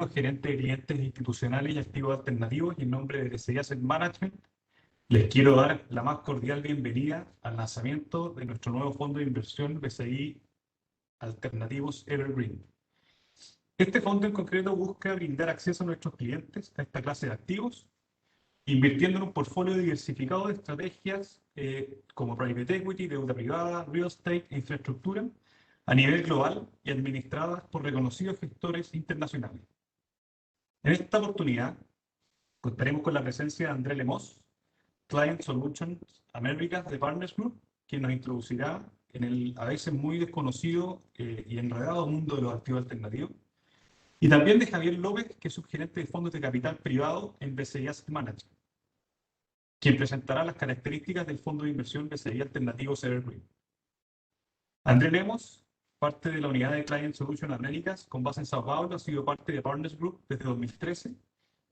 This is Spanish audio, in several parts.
gerente de clientes institucionales y activos alternativos, y en nombre de BCI Asset Management les quiero dar la más cordial bienvenida al lanzamiento de nuestro nuevo fondo de inversión BCI Alternativos Evergreen. Este fondo en concreto busca brindar acceso a nuestros clientes a esta clase de activos, invirtiendo en un portfolio diversificado de estrategias como private equity, deuda privada, real estate e infraestructura a nivel global y administradas por reconocidos gestores internacionales. En esta oportunidad contaremos con la presencia de André Lemos, Client Solutions Americas de Partners Group, quien nos introducirá en el a veces muy desconocido y enredado mundo de los activos alternativos. Y también de Javier López, que es subgerente de fondos de capital privado en BCI Asset Management, quien presentará las características del fondo de inversión BCI Alternativos Evergreen. André Lemos, parte de la unidad de Client Solutions Americas con base en Sao Paulo, ha sido parte de Partners Group desde 2013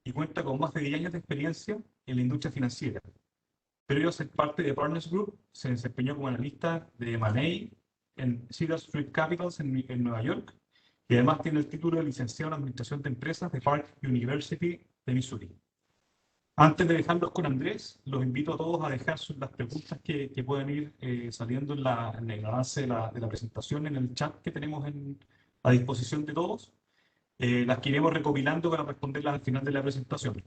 y cuenta con más de 10 años de experiencia en la industria financiera. Previo a ser parte de Partners Group, se desempeñó como analista de M&A en Cedar Street Capitals en Nueva York, y además tiene el título de licenciado en Administración de Empresas de Park University de Missouri. Antes de dejarlos con Andrés, los invito a todos a dejar las preguntas que pueden ir saliendo en el avance de la presentación, en el chat que tenemos a disposición de todos. Las que iremos recopilando para responderlas al final de la presentación.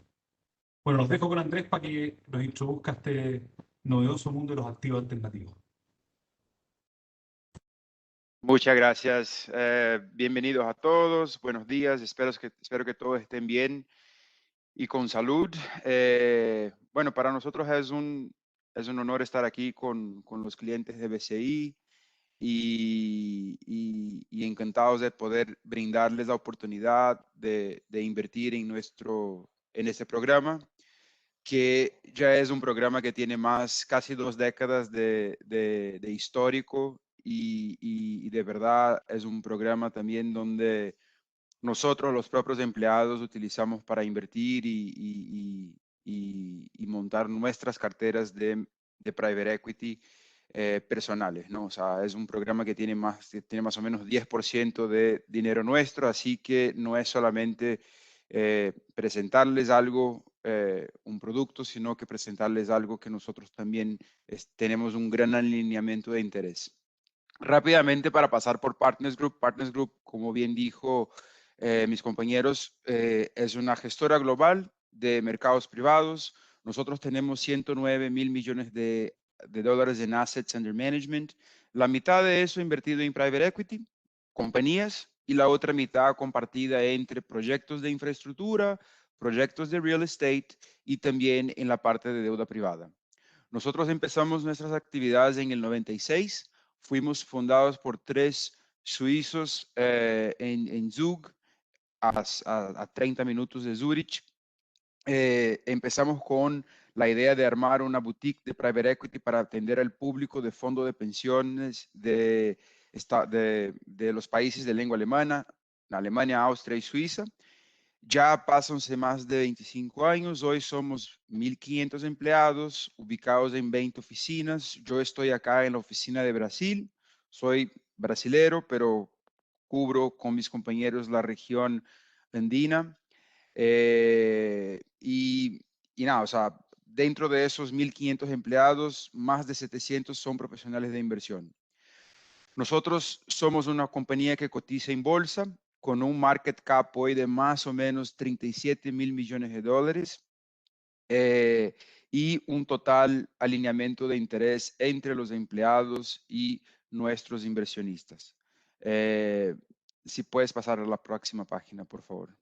Bueno, los dejo con Andrés para que los introduzca a este novedoso mundo de los activos alternativos. Muchas gracias. Bienvenidos a todos. Buenos días. Espero que todos estén bien y con salud. Bueno, para nosotros es un honor estar aquí con los clientes de BCI y encantados de poder brindarles la oportunidad de invertir en este programa, que ya es un programa que tiene casi 2 décadas de histórico y de verdad es un programa también donde nosotros, los propios empleados, utilizamos para invertir y montar nuestras carteras de private equity personales, ¿no? O sea, es un programa que tiene más o menos 10% de dinero nuestro, así que no es solamente presentarles algo, un producto, sino que presentarles algo que nosotros también tenemos un gran alineamiento de interés. Rápidamente, para pasar por Partners Group. Partners Group, como bien dijo mis compañeros, es una gestora global de mercados privados. Nosotros tenemos 109 mil millones de dólares en assets under management. La mitad de eso invertido en private equity, compañías, y la otra mitad compartida entre proyectos de infraestructura, proyectos de real estate y también en la parte de deuda privada. Nosotros empezamos nuestras actividades en el 96. Fuimos fundados por 3 suizos en Zug, a 30 minutos de Zurich. Empezamos con la idea de armar una boutique de private equity para atender al público de fondos de pensiones de los países de lengua alemana, Alemania, Austria y Suiza. Ya pásanse más de 25 años, hoy somos 1.500 empleados ubicados en 20 oficinas. Yo estoy acá en la oficina de Brasil, soy brasilero, pero cubro con mis compañeros la región andina. Y nada, o sea, dentro de esos 1.500 empleados, más de 700 son profesionales de inversión. Nosotros somos una compañía que cotiza en bolsa con un market cap hoy de más o menos 37 mil millones de dólares y un total alineamiento de interés entre los empleados y nuestros inversionistas. Si puedes pasar a la próxima página, por favor.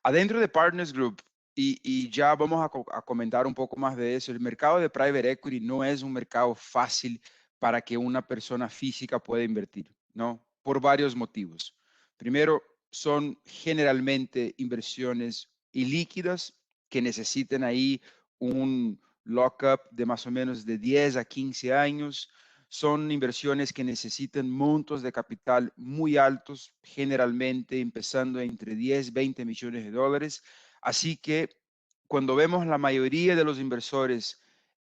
Adentro de Partners Group, y ya vamos a comentar un poco más de eso, el mercado de private equity no es un mercado fácil para que una persona física pueda invertir, ¿no? Por varios motivos. Primero, son generalmente inversiones ilíquidas que necesitan ahí un lockup de más o menos de 10 a 15 años. Son inversiones que necesitan montos de capital muy altos, generalmente empezando entre 10, 20 millones de dólares. Así que cuando vemos la mayoría de los inversores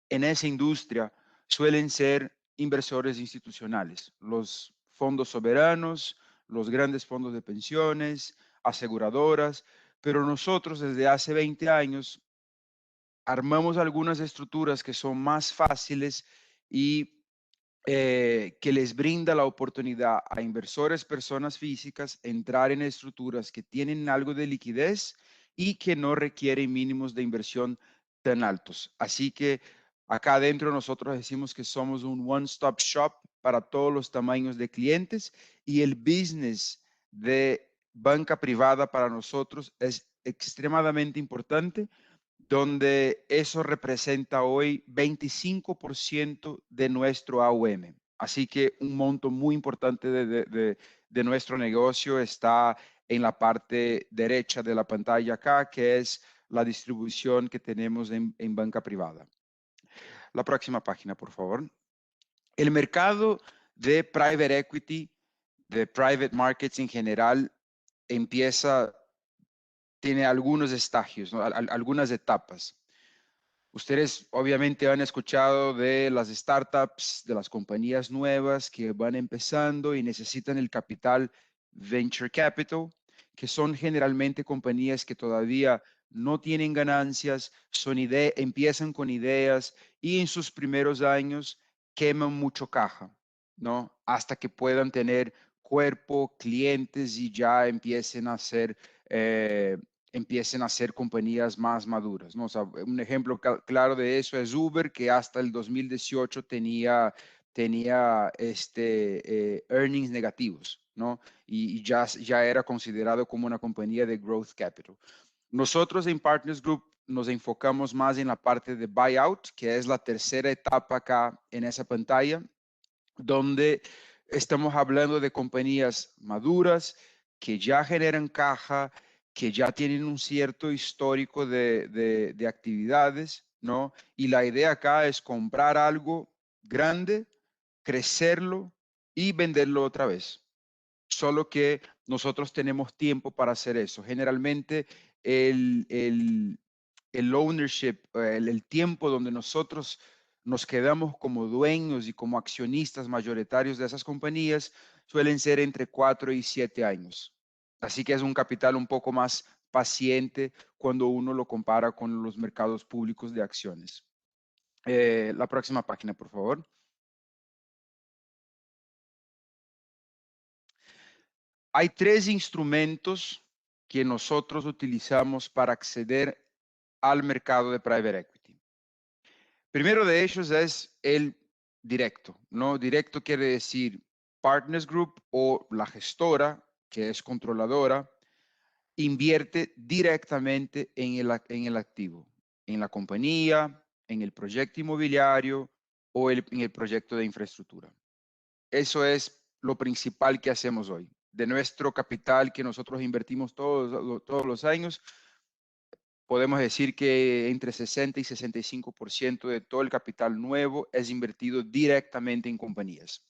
en esa industria, suelen ser inversores institucionales, los fondos soberanos, los grandes fondos de pensiones, aseguradoras, pero nosotros desde hace 20 años armamos algunas estructuras que son más fáciles y que les brinda la oportunidad a inversores, personas físicas, entrar en estructuras que tienen algo de liquidez y que no requieren mínimos de inversión tan altos. Así que acá adentro nosotros decimos que somos un one-stop shop para todos los tamaños de clientes y el business de banca privada para nosotros es extremadamente importante, donde eso representa hoy 25% de nuestro AUM. Así que un monto muy importante de nuestro negocio está en la parte derecha de la pantalla acá, que es la distribución que tenemos en banca privada. La próxima página, por favor. El mercado de private equity, de private markets en general, tiene algunos estagios, ¿no? Algunas etapas. Ustedes obviamente han escuchado de las startups, de las compañías nuevas que van empezando y necesitan el capital venture capital, que son generalmente compañías que todavía no tienen ganancias, empiezan con ideas y en sus primeros años queman mucho caja, ¿no? Hasta que puedan tener cuerpo, clientes y ya empiecen a ser compañías más maduras, ¿no? O sea, un ejemplo claro de eso es Uber, que hasta el 2018 tenía earnings negativos, ¿no? Y ya era considerado como una compañía de growth capital. Nosotros en Partners Group nos enfocamos más en la parte de buyout, que es la tercera etapa acá en esa pantalla, donde estamos hablando de compañías maduras que ya generan caja, que ya tienen un cierto histórico de actividades, ¿no? Y la idea acá es comprar algo grande, crecerlo y venderlo otra vez. Solo que nosotros tenemos tiempo para hacer eso. Generalmente el ownership, el tiempo donde nosotros nos quedamos como dueños y como accionistas mayoritarios de esas compañías suelen ser entre 4 y 7 años. Así que es un capital un poco más paciente cuando uno lo compara con los mercados públicos de acciones. La próxima página, por favor. Hay 3 instrumentos que nosotros utilizamos para acceder al mercado de private equity. Primero de ellos es el directo, ¿no? Directo quiere decir Partners Group o la gestora, que es controladora, invierte directamente en el activo, en la compañía, en el proyecto inmobiliario o en el proyecto de infraestructura. Eso es lo principal que hacemos hoy. De nuestro capital que nosotros invertimos todos los años, podemos decir que entre 60 y 65% de todo el capital nuevo es invertido directamente en compañías.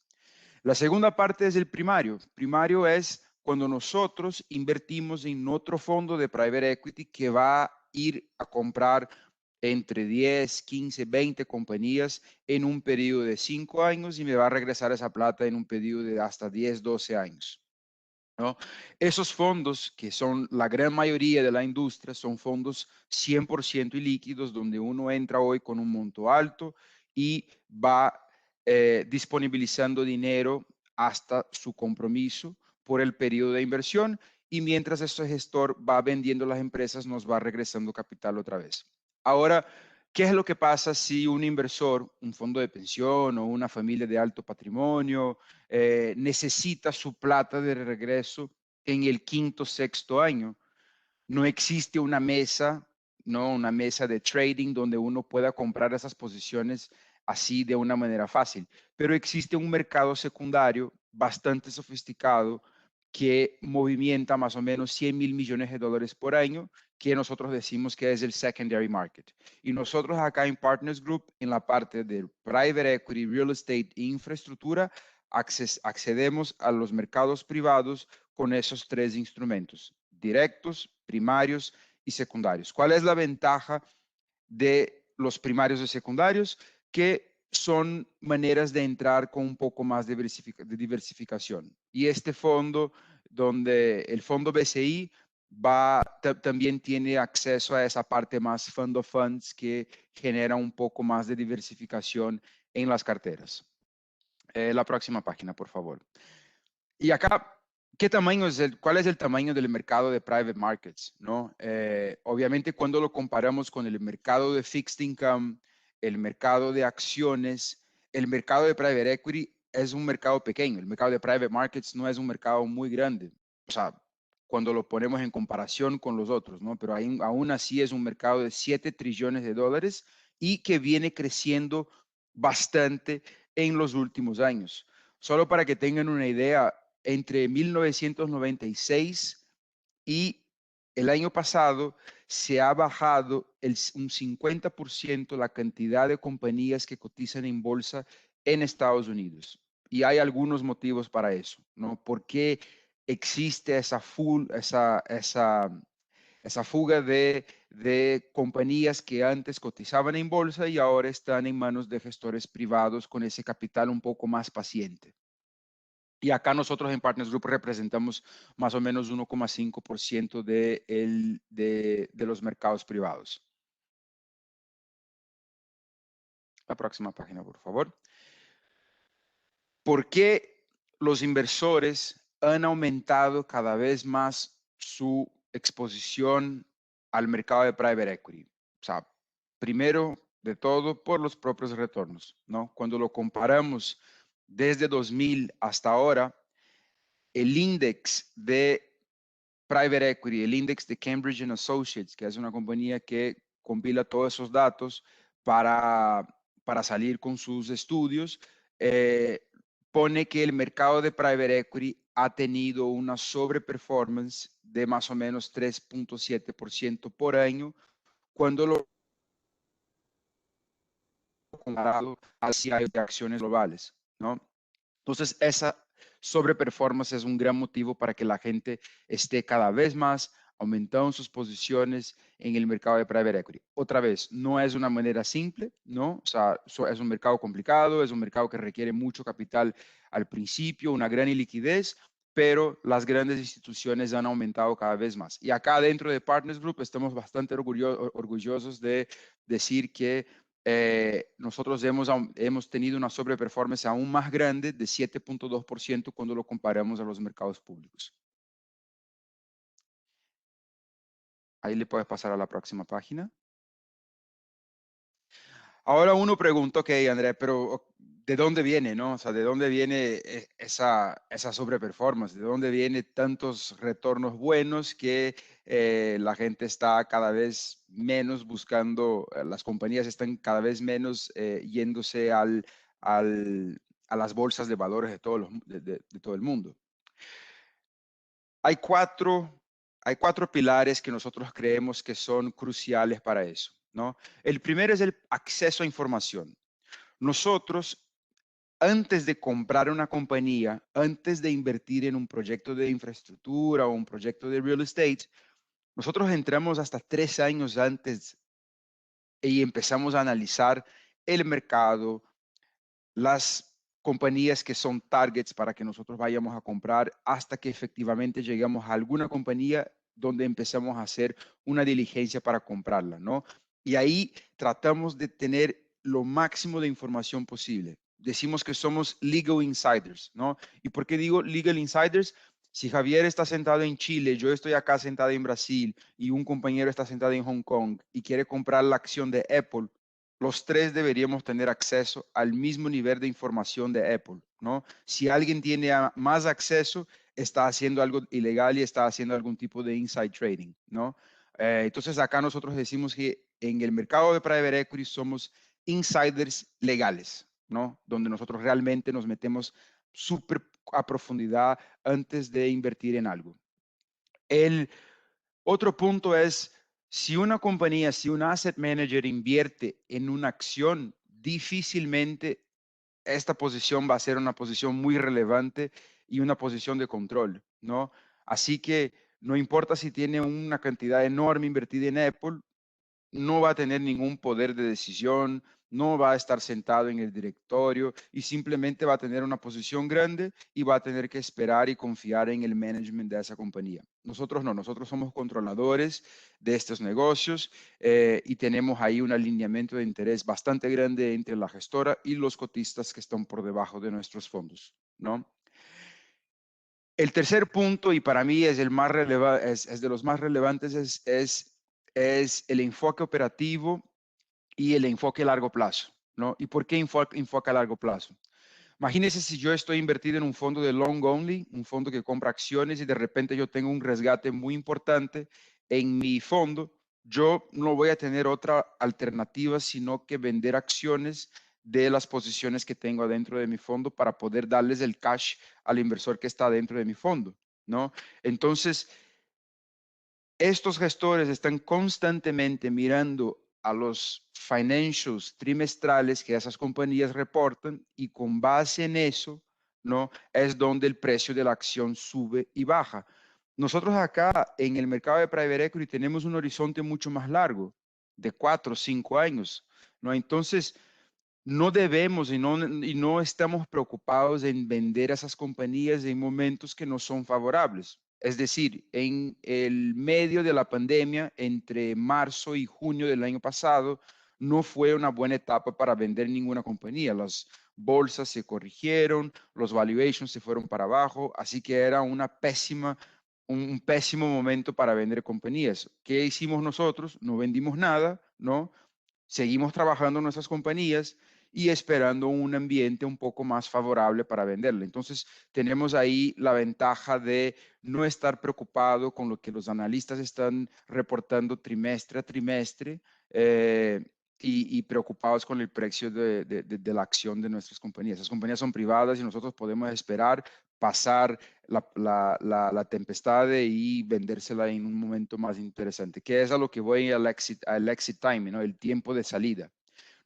La segunda parte es el primario. Primario es cuando nosotros invertimos en otro fondo de private equity que va a ir a comprar entre 10, 15, 20 compañías en un periodo de 5 años y me va a regresar esa plata en un periodo de hasta 10, 12 años, ¿no? Esos fondos, que son la gran mayoría de la industria, son fondos 100% ilíquidos, donde uno entra hoy con un monto alto y va disponibilizando dinero hasta su compromiso por el periodo de inversión y mientras este gestor va vendiendo las empresas, nos va regresando capital otra vez. Ahora, ¿qué es lo que pasa si un inversor, un fondo de pensión o una familia de alto patrimonio necesita su plata de regreso en el quinto, sexto año? No existe una mesa, ¿no? Una mesa de trading donde uno pueda comprar esas posiciones así de una manera fácil, pero existe un mercado secundario bastante sofisticado que movimienta más o menos 100 mil millones de dólares por año, que nosotros decimos que es el secondary market. Y nosotros acá en Partners Group, en la parte de private equity, real estate e infraestructura, accedemos a los mercados privados con esos 3 instrumentos: directos, primarios y secundarios. ¿Cuál es la ventaja de los primarios y secundarios? Que son maneras de entrar con un poco más de diversificación. Y este fondo, donde el fondo BCI también tiene acceso a esa parte más fund of funds que genera un poco más de diversificación en las carteras. La próxima página, por favor. Y acá, ¿cuál es el tamaño del mercado de private markets? ¿No? Obviamente, cuando lo comparamos con el mercado de fixed income, el mercado de acciones, el mercado de private equity es un mercado pequeño. El mercado de private markets no es un mercado muy grande. O sea, cuando lo ponemos en comparación con los otros, ¿no? Pero aún así es un mercado de 7 trillones de dólares y que viene creciendo bastante en los últimos años. Solo para que tengan una idea, entre 1996 y el año pasado se ha bajado un 50% la cantidad de compañías que cotizan en bolsa en Estados Unidos. Y hay algunos motivos para eso, ¿no? ¿Por qué existe esa fuga de compañías que antes cotizaban en bolsa y ahora están en manos de gestores privados con ese capital un poco más paciente? Y acá nosotros en Partners Group representamos más o menos 1,5% de los mercados privados. La próxima página, por favor. ¿Por qué los inversores han aumentado cada vez más su exposición al mercado de private equity? O sea, primero de todo por los propios retornos, ¿no? Cuando lo comparamos desde 2000 hasta ahora, el índice de private equity, el índice de Cambridge Associates, que es una compañía que compila todos esos datos para salir con sus estudios, eh, pone que el mercado de private equity ha tenido una sobreperformance de más o menos 3,7% por año cuando lo comparado al CIO de acciones globales, ¿no? Entonces, esa sobreperformance es un gran motivo para que la gente esté cada vez más aumentando sus posiciones en el mercado de private equity. Otra vez, no es una manera simple, ¿no? O sea, es un mercado complicado, es un mercado que requiere mucho capital al principio, una gran liquidez, pero las grandes instituciones han aumentado cada vez más. Y acá dentro de Partners Group estamos bastante orgullosos de decir que nosotros hemos tenido una sobreperformance aún más grande de 7,2% cuando lo comparamos a los mercados públicos. Ahí le puedes pasar a la próxima página. Ahora uno pregunta, ok, André, pero ¿de dónde viene, no? O sea, ¿de dónde viene esa sobreperformance? ¿De dónde viene tantos retornos buenos que la gente está cada vez menos buscando, las compañías están cada vez menos yéndose a las bolsas de valores de de todo el mundo? Hay cuatro pilares que nosotros creemos que son cruciales para eso, ¿no? El primero es el acceso a información. Nosotros, antes de comprar una compañía, antes de invertir en un proyecto de infraestructura o un proyecto de real estate, nosotros entramos hasta 3 años antes y empezamos a analizar el mercado, las compañías que son targets para que nosotros vayamos a comprar hasta que efectivamente lleguemos a alguna compañía donde empezamos a hacer una diligencia para comprarla, ¿no? Y ahí tratamos de tener lo máximo de información posible. Decimos que somos legal insiders, ¿no? ¿Y por qué digo legal insiders? Si Javier está sentado en Chile, yo estoy acá sentado en Brasil y un compañero está sentado en Hong Kong y quiere comprar la acción de Apple, los tres deberíamos tener acceso al mismo nivel de información de Apple, ¿no? Si alguien tiene más acceso, está haciendo algo ilegal y está haciendo algún tipo de inside trading, ¿no? Entonces acá nosotros decimos que en el mercado de private equity somos insiders legales, ¿no? Donde nosotros realmente nos metemos súper a profundidad antes de invertir en algo. El otro punto es, si una compañía, si un asset manager invierte en una acción, difícilmente esta posición va a ser una posición muy relevante y una posición de control, ¿no? Así que no importa si tiene una cantidad enorme invertida en Apple, no va a tener ningún poder de decisión, no va a estar sentado en el directorio y simplemente va a tener una posición grande y va a tener que esperar y confiar en el management de esa compañía. Nosotros no, nosotros somos controladores de estos negocios y tenemos ahí un alineamiento de interés bastante grande entre la gestora y los cotistas que están por debajo de nuestros fondos, ¿no? El tercer punto, y para mí es el más es de los más relevantes, es el enfoque operativo y el enfoque a largo plazo, ¿no? ¿Y por qué enfoque a largo plazo? Imagínense si yo estoy invertido en un fondo de long only, un fondo que compra acciones y de repente yo tengo un resgate muy importante en mi fondo, yo no voy a tener otra alternativa sino que vender acciones de las posiciones que tengo adentro de mi fondo para poder darles el cash al inversor que está dentro de mi fondo, ¿no? Entonces, estos gestores están constantemente mirando a los financials trimestrales que esas compañías reportan y con base en eso, ¿no? Es donde el precio de la acción sube y baja. Nosotros acá en el mercado de private equity tenemos un horizonte mucho más largo, de 4 o 5 años, ¿no? Entonces, no debemos y no estamos preocupados en vender a esas compañías en momentos que no son favorables. Es decir, en el medio de la pandemia, entre marzo y junio del año pasado, no fue una buena etapa para vender ninguna compañía. Las bolsas se corrigieron, los valuations se fueron para abajo, así que era un pésimo momento para vender compañías. ¿Qué hicimos nosotros? No vendimos nada, ¿no? Seguimos trabajando en nuestras compañías y esperando un ambiente un poco más favorable para venderle. Entonces, tenemos ahí la ventaja de no estar preocupado con lo que los analistas están reportando trimestre a trimestre y preocupados con el precio de la acción de nuestras compañías. Las compañías son privadas y nosotros podemos esperar pasar la tempestad y vendérsela en un momento más interesante, que es a lo que voy al exit time, ¿no? El tiempo de salida.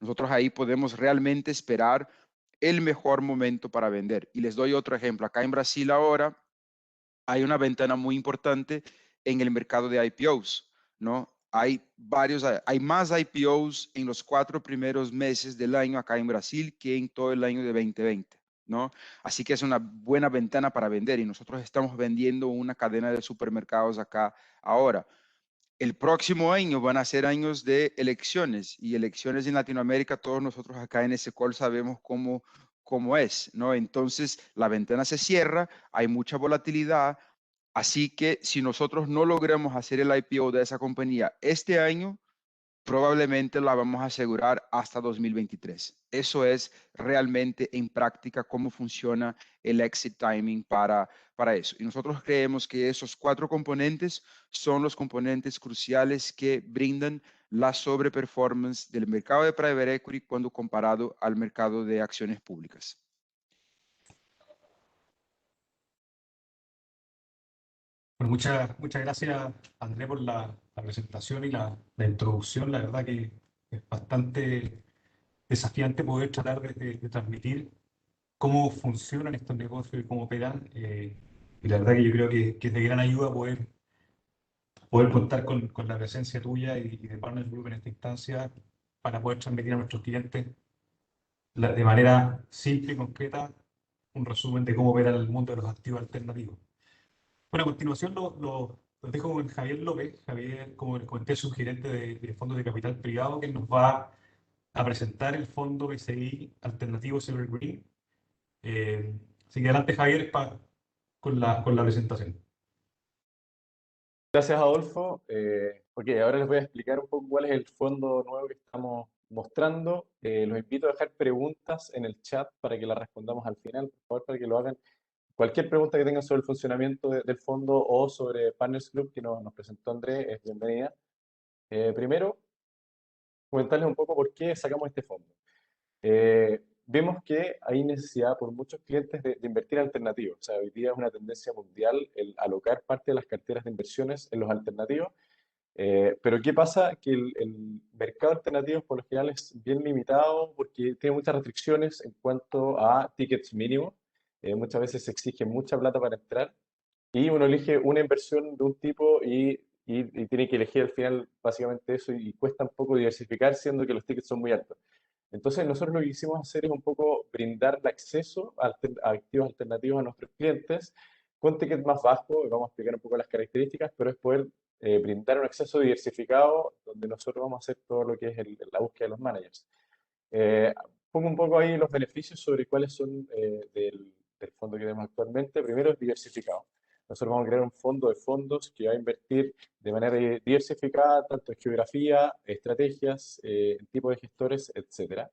Nosotros ahí podemos realmente esperar el mejor momento para vender. Y les doy otro ejemplo. Acá en Brasil ahora hay una ventana muy importante en el mercado de IPOs, ¿no? Hay más IPOs en los 4 primeros meses del año acá en Brasil que en todo el año de 2020, ¿no? Así que es una buena ventana para vender y nosotros estamos vendiendo una cadena de supermercados acá ahora. El próximo año van a ser años de elecciones y elecciones en Latinoamérica, todos nosotros acá en ese call sabemos cómo es, ¿no? Entonces la ventana se cierra, hay mucha volatilidad, así que si nosotros no logramos hacer el IPO de esa compañía este año, probablemente la vamos a asegurar hasta 2023. Eso es realmente en práctica cómo funciona el exit timing para eso. Y nosotros creemos que esos 4 componentes son los componentes cruciales que brindan la sobreperformance del mercado de private equity cuando comparado al mercado de acciones públicas. Bueno, muchas gracias, André, por la presentación y la introducción. La verdad que es bastante desafiante poder tratar de transmitir cómo funcionan estos negocios y cómo operan. Y la verdad que yo creo que es de gran ayuda poder contar con la presencia tuya y de Partners Group en esta instancia para poder transmitir a nuestros clientes de manera simple y concreta un resumen de cómo opera el mundo de los activos alternativos. Bueno, a continuación los dejo con Javier López. Javier, como les comenté, es subgerente de fondos de capital privado, que nos va a presentar el fondo BCI Alternativo Silver Green. Así que adelante, Javier, con la presentación. Gracias, Adolfo. Ok, ahora les voy a explicar un poco cuál es el fondo nuevo que estamos mostrando. Los invito a dejar preguntas en el chat para que las respondamos al final, por favor, para que lo hagan. Cualquier pregunta que tengan sobre el funcionamiento del fondo o sobre Partners Group que nos presentó André es bienvenida. Primero, comentarles un poco por qué sacamos este fondo. Vemos que hay necesidad por muchos clientes de invertir en alternativos. O sea, hoy día es una tendencia mundial el alocar parte de las carteras de inversiones en los alternativos. Pero ¿qué pasa? Que el mercado alternativo por lo general es bien limitado porque tiene muchas restricciones en cuanto a tickets mínimos. Muchas veces se exige mucha plata para entrar y uno elige una inversión de un tipo y tiene que elegir al final básicamente eso y cuesta un poco diversificar siendo que los tickets son muy altos. Entonces, nosotros lo que quisimos hacer es un poco brindar el acceso a activos alternativos a nuestros clientes con ticket más bajo, y vamos a explicar un poco las características, pero es poder brindar un acceso diversificado donde nosotros vamos a hacer todo lo que es la búsqueda de los managers. Eh, Pongo un poco ahí los beneficios sobre cuáles son del fondo que tenemos actualmente. Primero es diversificado. Nosotros vamos a crear un fondo de fondos que va a invertir de manera diversificada, tanto en geografía, estrategias, en tipo de gestores, etcétera.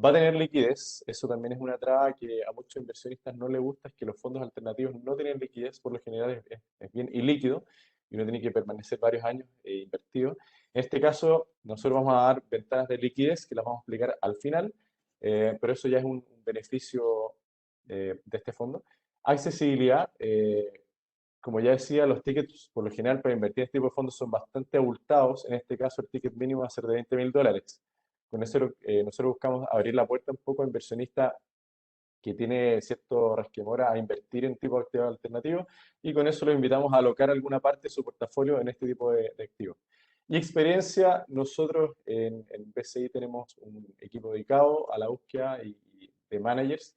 Va a tener liquidez, eso también es una traba que a muchos inversionistas no les gusta, es que los fondos alternativos no tienen liquidez, por lo general es bien ilíquido y uno tiene que permanecer varios años invertido. En este caso, nosotros vamos a dar ventanas de liquidez que las vamos a explicar al final, pero eso ya es un beneficio de este fondo. Accesibilidad, como ya decía, los tickets por lo general para invertir en este tipo de fondos son bastante abultados. En este caso, el ticket mínimo va a ser de $20.000. Con eso nosotros buscamos abrir la puerta un poco a inversionistas que tiene cierto resquemor a invertir en tipo de activos alternativos y con eso los invitamos a alocar alguna parte de su portafolio en este tipo de activos. Y experiencia, nosotros en BCI tenemos un equipo dedicado a la búsqueda y de managers.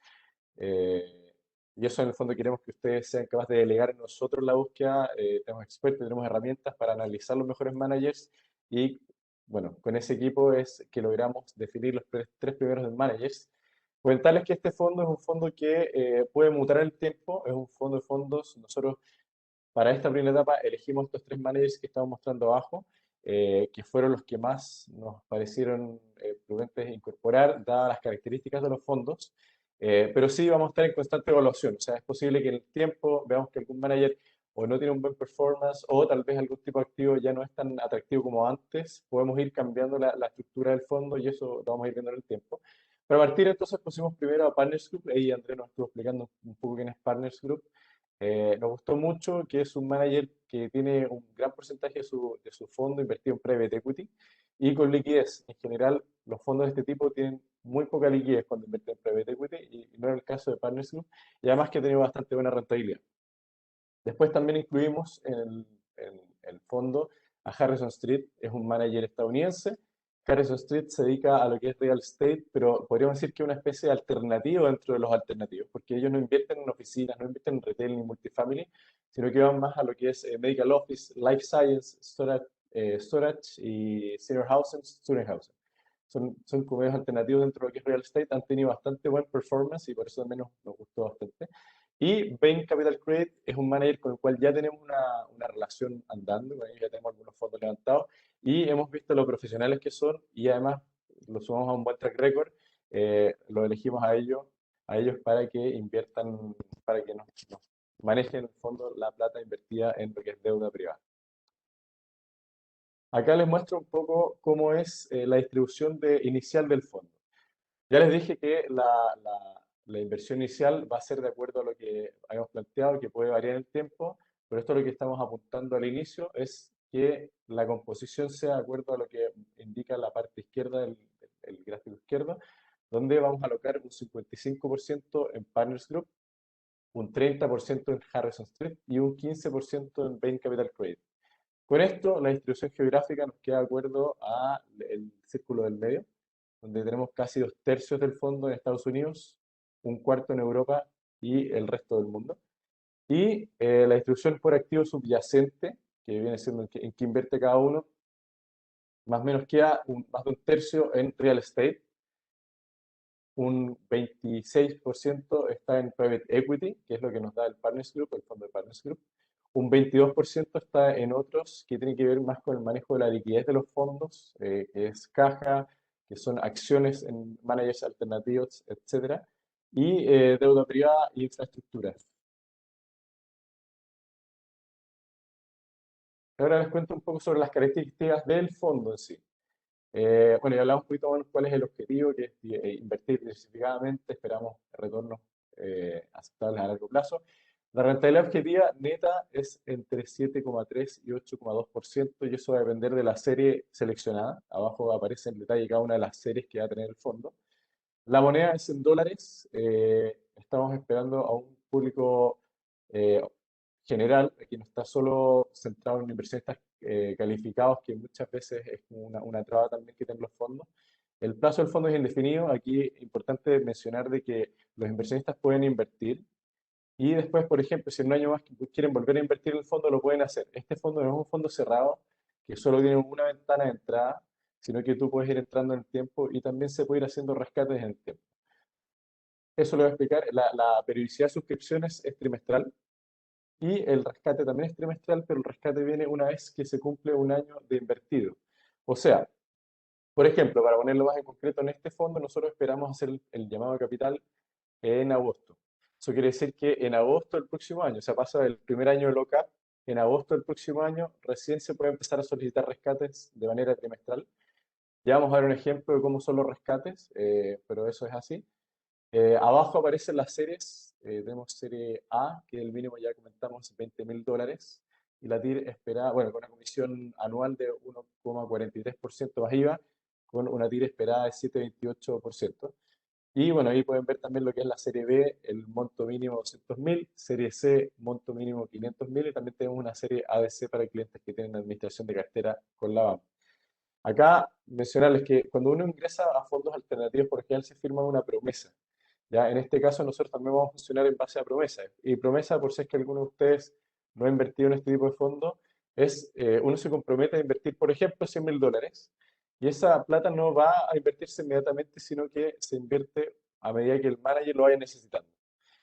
Y eso en el fondo queremos que ustedes sean capaces de delegar en nosotros la búsqueda. Tenemos expertos, tenemos herramientas para analizar los mejores managers y bueno, con ese equipo es que logramos definir los tres primeros managers. Comentarles que este fondo es un fondo que puede mutar en el tiempo, es un fondo de fondos. Nosotros para esta primera etapa elegimos estos tres managers que estamos mostrando abajo, que fueron los que más nos parecieron prudentes incorporar, dadas las características de los fondos. Pero sí vamos a estar en constante evaluación. O sea, es posible que en el tiempo veamos que algún manager o no tiene un buen performance o tal vez algún tipo de activo ya no es tan atractivo como antes. Podemos ir cambiando la estructura del fondo y eso lo vamos a ir viendo en el tiempo. Para partir entonces pusimos primero a Partners Group. Ahí Andrés nos estuvo explicando un poco quién es Partners Group. Nos gustó mucho que es un manager que tiene un gran porcentaje de su fondo invertido en private equity y con liquidez. En general, los fondos de este tipo tienen muy poca liquidez cuando invierten en private equity y no era el caso de Partners Group, y además que ha tenido bastante buena rentabilidad. Después también incluimos en el fondo a Harrison Street, es un manager estadounidense. Harrison Street se dedica a lo que es real estate, pero podríamos decir que es una especie de alternativo dentro de los alternativos, porque ellos no invierten en oficinas, no invierten en retail ni multifamily, sino que van más a lo que es medical office, life science, storage y senior housing, student housing. Son como alternativos dentro de lo que es real estate, han tenido bastante buen performance y por eso también nos gustó bastante. Y Bain Capital Credit es un manager con el cual ya tenemos una relación andando, con ellos ya tenemos algunos fondos levantados y hemos visto lo profesionales que son y además lo sumamos a un buen track record, lo elegimos a ellos para que inviertan, para que nos manejen en el fondo la plata invertida en lo que es deuda privada. Acá les muestro un poco cómo es la distribución inicial del fondo. Ya les dije que la inversión inicial va a ser de acuerdo a lo que habíamos planteado, que puede variar en el tiempo, pero esto lo que estamos apuntando al inicio es que la composición sea de acuerdo a lo que indica la parte izquierda del gráfico izquierdo, donde vamos a alocar un 55% en Partners Group, un 30% en Harrison Street y un 15% en Bain Capital Credit. Con esto, la distribución geográfica nos queda de acuerdo al círculo del medio, donde tenemos casi 2/3 del fondo en Estados Unidos, un cuarto en Europa y el resto del mundo. Y la distribución por activo subyacente, que viene siendo en que invierte cada uno, más o menos queda más de un tercio en real estate, un 26% está en private equity, que es lo que nos da el Partners Group, el fondo de Partners Group. Un 22% está en otros que tienen que ver más con el manejo de la liquidez de los fondos, que es caja, que son acciones en managers alternativos, etcétera, y deuda privada e infraestructura. Ahora les cuento un poco sobre las características del fondo en sí. Bueno, ya hablamos un poquito más cuál es el objetivo, que es invertir diversificadamente, esperamos retornos aceptables a largo plazo. La rentabilidad objetiva neta es entre 7,3 y 8,2% y eso va a depender de la serie seleccionada. Abajo aparece en detalle cada una de las series que va a tener el fondo. La moneda es en dólares. Estamos esperando a un público eh, general, aquí no está solo centrado en inversionistas calificados, que muchas veces es una traba también que tienen los fondos. El plazo del fondo es indefinido. Aquí es importante mencionar de que los inversionistas pueden invertir y después, por ejemplo, si en un año más quieren volver a invertir en el fondo, lo pueden hacer. Este fondo no es un fondo cerrado que solo tiene una ventana de entrada, sino que tú puedes ir entrando en el tiempo y también se puede ir haciendo rescates en el tiempo. Eso lo voy a explicar. La periodicidad de suscripciones es trimestral y el rescate también es trimestral, pero el rescate viene una vez que se cumple un año de invertido. O sea, por ejemplo, para ponerlo más en concreto, en este fondo nosotros esperamos hacer el llamado de capital en agosto. Eso quiere decir que en agosto del próximo año, o sea, pasa el primer año de lock-up, en agosto del próximo año recién se puede empezar a solicitar rescates de manera trimestral. Ya vamos a ver un ejemplo de cómo son los rescates, pero eso es así. Abajo aparecen las series. Tenemos serie A, que el mínimo ya comentamos, $20.000. Y la TIR esperada, bueno, con una comisión anual de 1,43% más IVA, con una TIR esperada de 7,28%. Y bueno, ahí pueden ver también lo que es la serie B, el monto mínimo 200.000, serie C, monto mínimo 500.000, y también tenemos una serie ABC para clientes que tienen administración de cartera con la BAM. Acá mencionarles que cuando uno ingresa a fondos alternativos, por ejemplo, se firma una promesa. ¿Ya? En este caso, nosotros también vamos a funcionar en base a promesa. Y promesa, por si es que alguno de ustedes no ha invertido en este tipo de fondos, es uno se compromete a invertir, por ejemplo, $100.000, y esa plata no va a invertirse inmediatamente, sino que se invierte a medida que el manager lo vaya necesitando.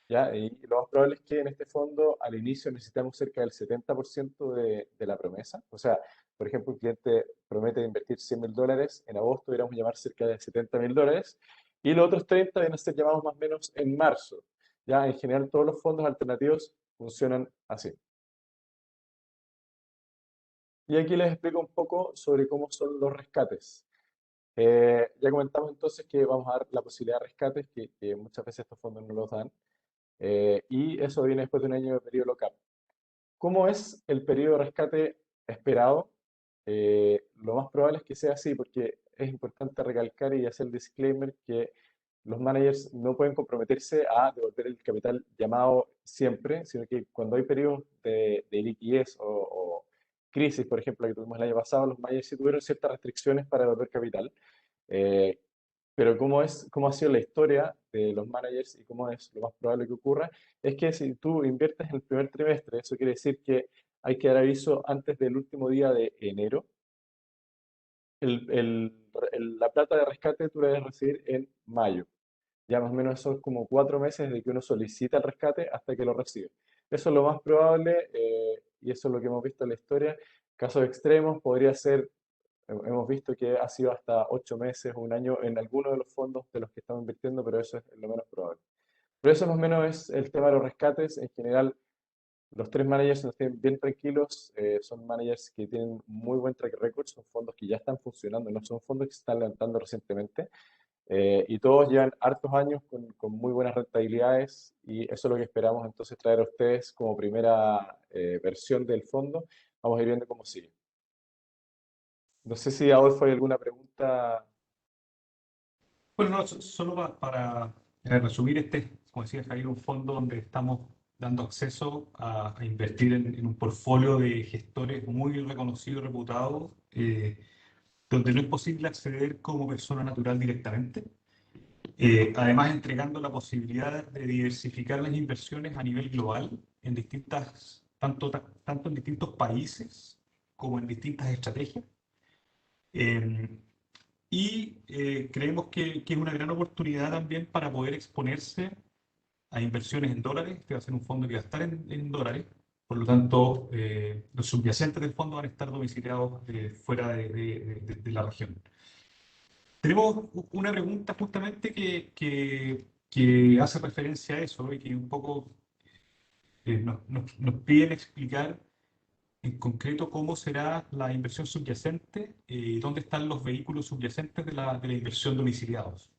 ¿Ya? Y lo más probable es que en este fondo al inicio necesitamos cerca del 70% de la promesa. O sea, por ejemplo, un cliente promete invertir $100.000, en agosto deberíamos llamar cerca de $70.000, y los otros 30 deben ser llamados más o menos en marzo. Ya, en general todos los fondos alternativos funcionan así. Y aquí les explico un poco sobre cómo son los rescates. Ya comentamos entonces que vamos a dar la posibilidad de rescates, que muchas veces estos fondos no los dan, y eso viene después de un año de periodo lock-up. ¿Cómo es el periodo de rescate esperado? Lo más probable es que sea así, porque es importante recalcar y hacer el disclaimer que los managers no pueden comprometerse a devolver el capital llamado siempre, sino que cuando hay periodos de liquidez o crisis, por ejemplo, la que tuvimos el año pasado, los managers sí tuvieron ciertas restricciones para devolver capital. Eh, pero cómo ha sido la historia de los managers y cómo es lo más probable que ocurra, es que si tú inviertes en el primer trimestre, eso quiere decir que hay que dar aviso antes del último día de enero. La plata de rescate tú la debes recibir en mayo. Ya más o menos son como 4 meses desde que uno solicita el rescate hasta que lo recibe. Eso es lo más probable, y eso es lo que hemos visto en la historia. Casos extremos podría ser, hemos visto que ha sido hasta 8 meses o un año en algunos de los fondos de los que estamos invirtiendo, pero eso es lo menos probable. Pero eso más o menos es el tema de los rescates. En general, los tres managers nos tienen bien tranquilos. Son managers que tienen muy buen track record, son fondos que ya están funcionando, no son fondos que se están levantando recientemente. Y todos llevan hartos años con muy buenas rentabilidades, y eso es lo que esperamos entonces traer a ustedes como primera versión del fondo. Vamos a ir viendo cómo sigue. No sé si Adolfo hay alguna pregunta. Bueno, no, solo para resumir, como decía Javier, un fondo donde estamos dando acceso a invertir en un portfolio de gestores muy reconocidos y reputados, donde no es posible acceder como persona natural directamente. Además, entregando la posibilidad de diversificar las inversiones a nivel global en tanto en distintos países como en distintas estrategias. Eh, Creemos que es una gran oportunidad también para poder exponerse a inversiones en dólares. Este va a ser un fondo que va a estar en dólares. Por lo tanto, los subyacentes del fondo van a estar domiciliados fuera de la región. Tenemos una pregunta justamente que hace referencia a eso y que un poco nos piden explicar en concreto cómo será la inversión subyacente y dónde están los vehículos subyacentes de la inversión domiciliados.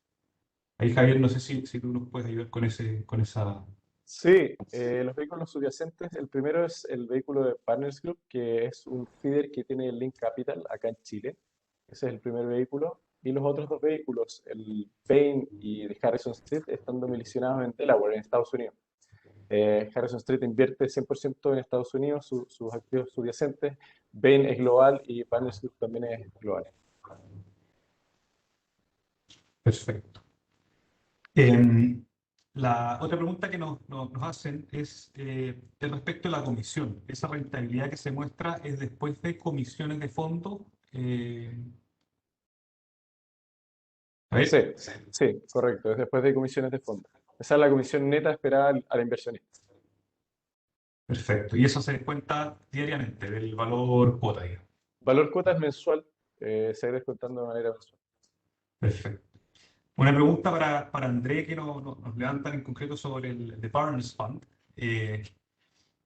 Ahí, Javier, no sé si tú nos puedes ayudar con esa. Sí, los vehículos subyacentes, el primero es el vehículo de Partners Group, que es un feeder que tiene Link Capital acá en Chile. Ese es el primer vehículo. Y los otros dos vehículos, el Bain y el Harrison Street, están domiciliados en Delaware, en Estados Unidos. Harrison Street invierte 100% en Estados Unidos, sus activos subyacentes. Bain es global y Partners Group también es global. Perfecto. La otra pregunta que nos hacen es respecto a la comisión. ¿Esa rentabilidad que se muestra es después de comisiones de fondo? A Sí, ver, sí, correcto. Es después de comisiones de fondo. Esa es la comisión neta esperada al inversionista. perfecto. Y eso se descuenta diariamente del valor cuota, digamos. Valor cuota es mensual, se va descontando de manera mensual. Perfecto. Una pregunta para André que nos levantan en concreto sobre el The Partners Fund.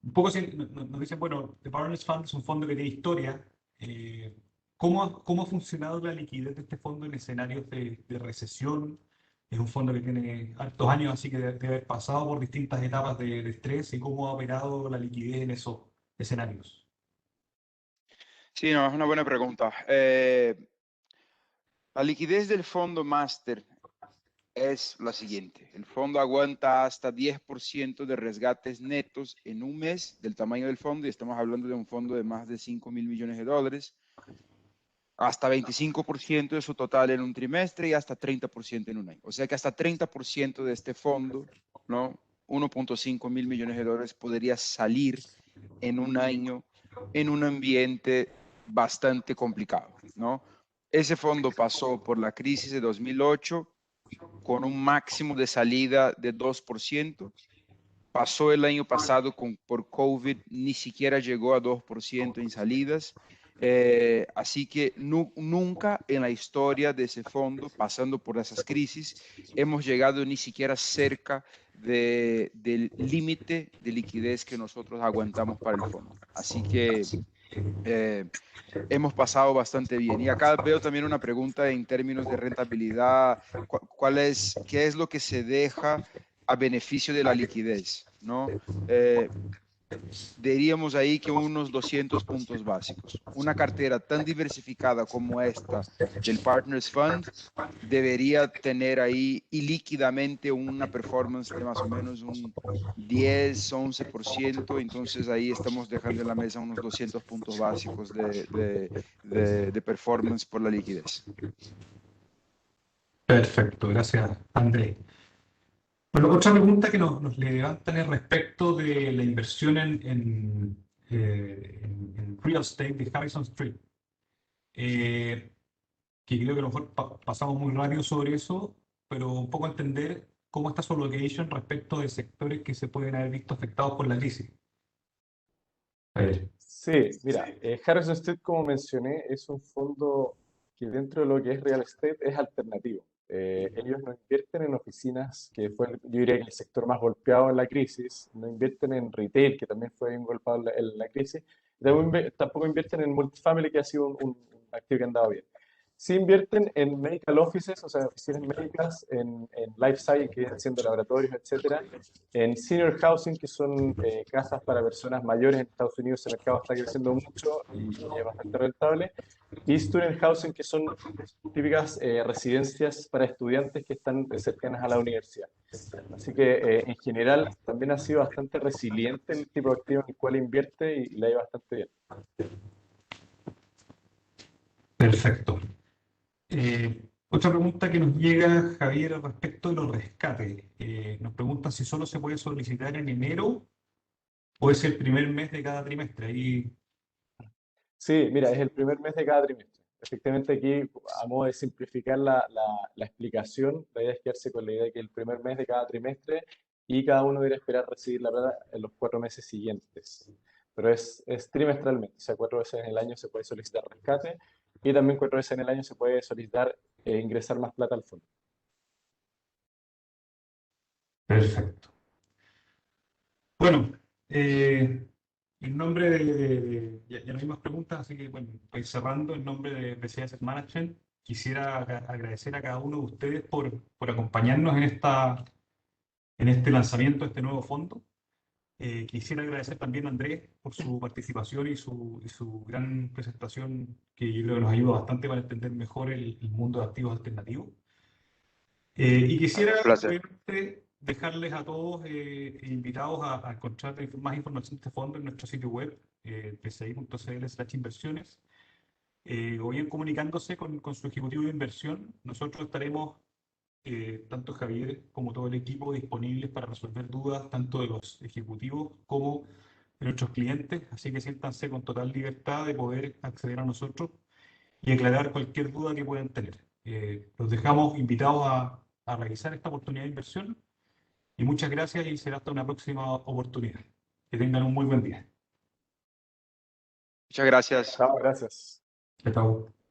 Un poco nos dicen, bueno, The Partners Fund es un fondo que tiene historia. Eh, ¿Cómo ha funcionado la liquidez de este fondo en escenarios de recesión? Es un fondo que tiene hartos años, así que debe haber pasado por distintas etapas de estrés. ¿Y cómo ha operado la liquidez en esos escenarios? Sí, no, es una buena pregunta. La liquidez del fondo máster es la siguiente. El fondo aguanta hasta 10% de resgates netos en un mes del tamaño del fondo, y estamos hablando de un fondo de más de 5.000 millones de dólares, hasta 25% de su total en un trimestre y hasta 30% en un año. O sea que hasta 30% de este fondo, ¿no? 1.5 mil millones de dólares podría salir en un año en un ambiente bastante complicado, ¿no? Ese fondo pasó por la crisis de 2008 con un máximo de salida de 2%. Pasó el año pasado por COVID, ni siquiera llegó a 2% en salidas. Así que nunca en la historia de ese fondo, pasando por esas crisis, hemos llegado ni siquiera cerca del límite de liquidez que nosotros aguantamos para el fondo. Así que eh, hemos pasado bastante bien. Y acá veo también una pregunta en términos de rentabilidad. ¿Qué es lo que se deja a beneficio de la liquidez? ¿No? Eh, Diríamos ahí que unos 200 puntos básicos. Una cartera tan diversificada como esta del Partners Fund debería tener ahí ilíquidamente una performance de más o menos un 10-11%. Entonces ahí estamos dejando en la mesa unos 200 puntos básicos de performance por la liquidez. Perfecto, gracias, André. Bueno, otra pregunta que nos levantan es respecto de la inversión en real estate de Harrison Street. Que creo que a lo mejor pasamos muy rápido sobre eso, pero un poco entender cómo está su location respecto de sectores que se pueden haber visto afectados por la crisis. A ver, Sí, mira, Harrison Street, como mencioné, es un fondo que dentro de lo que es real estate es alternativo. Ellos no invierten en oficinas, que fue, yo diría que el sector más golpeado en la crisis, no invierten en retail, que también fue bien golpeado en la crisis, y tampoco invierten en multifamily, que ha sido un activo que ha andado bien. Sí invierten en medical offices, o sea, oficinas médicas, en life science, que vienen siendo laboratorios, etcétera, en senior housing, que son casas para personas mayores. En Estados Unidos ese mercado está creciendo mucho y es bastante rentable. Y student housing, que son típicas residencias para estudiantes que están cercanas a la universidad. Así que en general también ha sido bastante resiliente el tipo de activo en el cual invierte y le ha ido bastante bien. perfecto. Otra pregunta que nos llega, Javier, respecto de los rescates. Nos preguntan si solo se puede solicitar en enero o es el primer mes de cada trimestre. Ahí, Sí, mira, es el primer mes de cada trimestre. Efectivamente, aquí, a modo de simplificar la explicación, la idea es quedarse con la idea de que el primer mes de cada trimestre y cada uno debe esperar recibir la plata en los 4 meses siguientes. Pero es trimestralmente, o sea, 4 veces en el año se puede solicitar rescate y también 4 veces en el año se puede solicitar ingresar más plata al fondo. perfecto. Bueno, en nombre ya no hay más preguntas, así que bueno, pues cerrando, en nombre de BCI Asset Management, quisiera agradecer a cada uno de ustedes por acompañarnos en este lanzamiento de este nuevo fondo. Quisiera agradecer también a Andrés por su participación y su gran presentación, que yo creo que nos ayuda bastante para entender mejor el mundo de activos alternativos. Y quisiera, Un placer. obviamente, dejarles a todos invitados a encontrar más información de este fondo en nuestro sitio web, pci.cl/inversiones, o bien comunicándose con su ejecutivo de inversión. Nosotros estaremos tanto Javier como todo el equipo disponibles para resolver dudas tanto de los ejecutivos como de nuestros clientes, así que siéntanse con total libertad de poder acceder a nosotros y aclarar cualquier duda que puedan tener. Los dejamos invitados a realizar esta oportunidad de inversión y muchas gracias y será hasta una próxima oportunidad. Que tengan un muy buen día. Muchas gracias. Chao, gracias. Chao.